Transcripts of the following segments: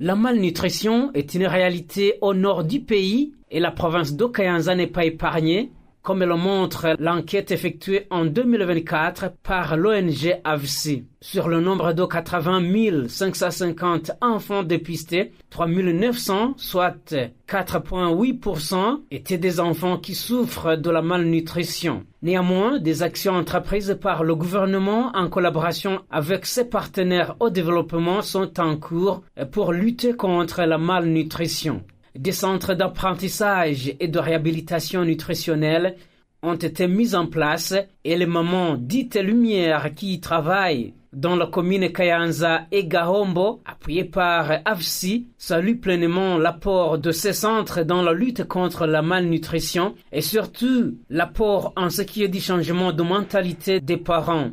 La malnutrition est une réalité au nord du pays et la province d'Okayanza n'est pas épargnée, comme le montre l'enquête effectuée en 2024 par l'ONG AVSI. Sur le nombre de 80 550 enfants dépistés, 3 900, soit 4,8%, étaient des enfants qui souffrent de la malnutrition. Néanmoins, des actions entreprises par le gouvernement en collaboration avec ses partenaires au développement sont en cours pour lutter contre la malnutrition. Des centres d'apprentissage et de réhabilitation nutritionnelle ont été mis en place et les mamans dites Lumière qui y travaillent dans la commune Kayanza et Gahombo, appuyées par AVSI, saluent pleinement l'apport de ces centres dans la lutte contre la malnutrition et surtout l'apport en ce qui est du changement de mentalité des parents.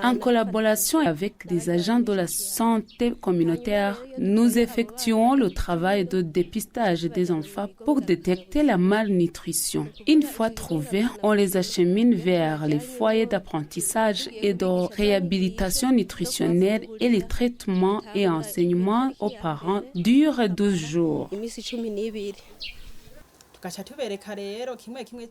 En collaboration avec les agents de la santé communautaire, nous effectuons le travail de dépistage des enfants pour détecter la malnutrition. Une fois trouvés, on les achemine vers les foyers d'apprentissage et de réhabilitation nutritionnelle et les traitements et enseignements aux parents durent 12 jours.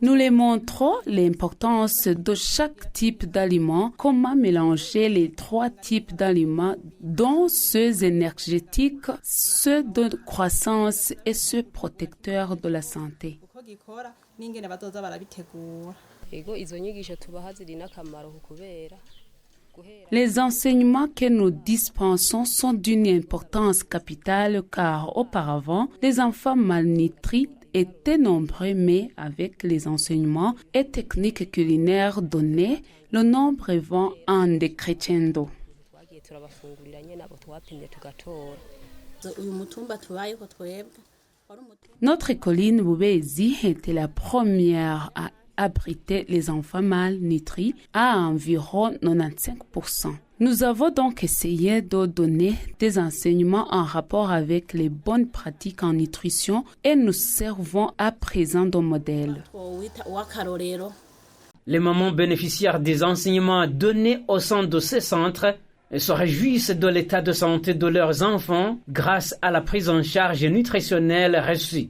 Nous les montrons l'importance de chaque type d'aliment, comment mélanger les 3 types d'aliments, dont ceux énergétiques, ceux de croissance et ceux protecteurs de la santé. Les enseignements que nous dispensons sont d'une importance capitale car auparavant, les enfants malnutris étaient nombreux, mais avec les enseignements et techniques culinaires donnés, le nombre va en décrescendo. Notre colline Boubezi était la première à abriter les enfants malnutris à environ 95%. Nous avons donc essayé de donner des enseignements en rapport avec les bonnes pratiques en nutrition et nous servons à présent de modèle. Les mamans bénéficiaires des enseignements donnés au sein de ces centres se réjouissent de l'état de santé de leurs enfants grâce à la prise en charge nutritionnelle reçue.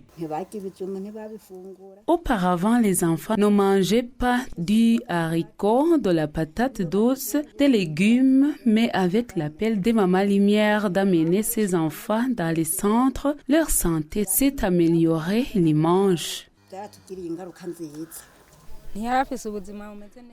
Auparavant, les enfants ne mangeaient pas du haricot, de la patate douce, des légumes, mais avec l'appel des mamans Lumière d'amener ces enfants dans les centres, leur santé s'est améliorée, ils mangent.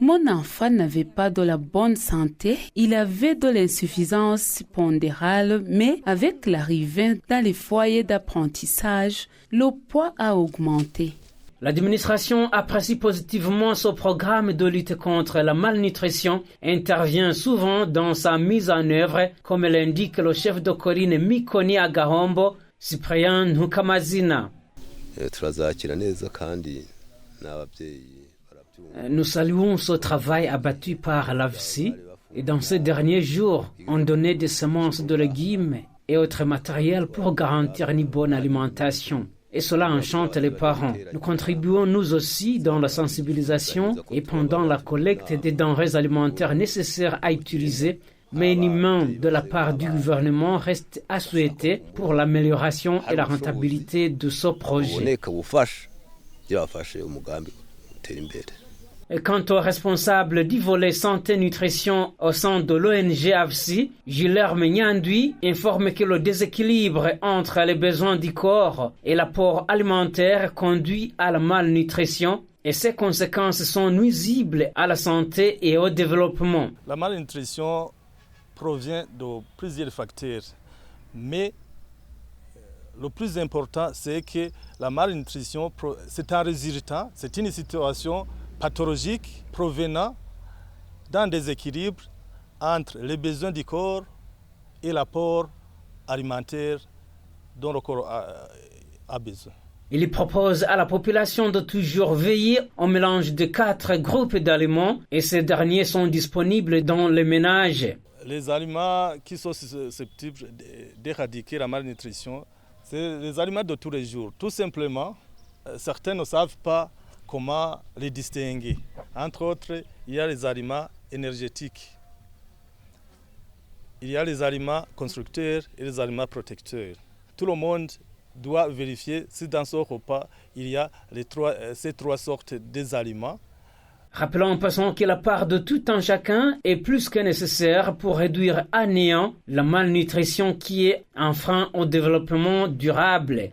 Mon enfant n'avait pas de la bonne santé, il avait de l'insuffisance pondérale, mais avec l'arrivée dans les foyers d'apprentissage, le poids a augmenté. L'administration apprécie positivement ce programme de lutte contre la malnutrition et intervient souvent dans sa mise en œuvre, comme l'indique le chef de colline Mikoni à Gahombo, Cyprien Nhukamazina. Nous saluons ce travail abattu par l'AVSI et dans ces derniers jours, on donnait des semences de légumes et autres matériels pour garantir une bonne alimentation. Et cela enchante les parents. Nous contribuons nous aussi dans la sensibilisation et pendant la collecte des denrées alimentaires nécessaires à utiliser, mais une main de la part du gouvernement reste à souhaiter pour l'amélioration et la rentabilité de ce projet. Quant aux responsables du volet santé-nutrition au sein de l'ONG AVSI, Gilerme Nyandui informe que le déséquilibre entre les besoins du corps et l'apport alimentaire conduit à la malnutrition et ses conséquences sont nuisibles à la santé et au développement. La malnutrition provient de plusieurs facteurs, mais le plus important, c'est que la malnutrition, c'est un résultat, c'est une situation pathologique provenant d'un déséquilibre entre les besoins du corps et l'apport alimentaire dont le corps a besoin. Il propose à la population de toujours veiller au mélange de 4 groupes d'aliments et ces derniers sont disponibles dans les ménages. Les aliments qui sont susceptibles d'éradiquer la malnutrition, c'est les aliments de tous les jours. Tout simplement, certains ne savent pas comment les distinguer. Entre autres, il y a les aliments énergétiques. il y a les aliments constructeurs et les aliments protecteurs. Tout le monde doit vérifier si dans son repas, il y a ces trois sortes d'aliments. Rappelons en passant que la part de tout un chacun est plus que nécessaire pour réduire à néant la malnutrition qui est un frein au développement durable.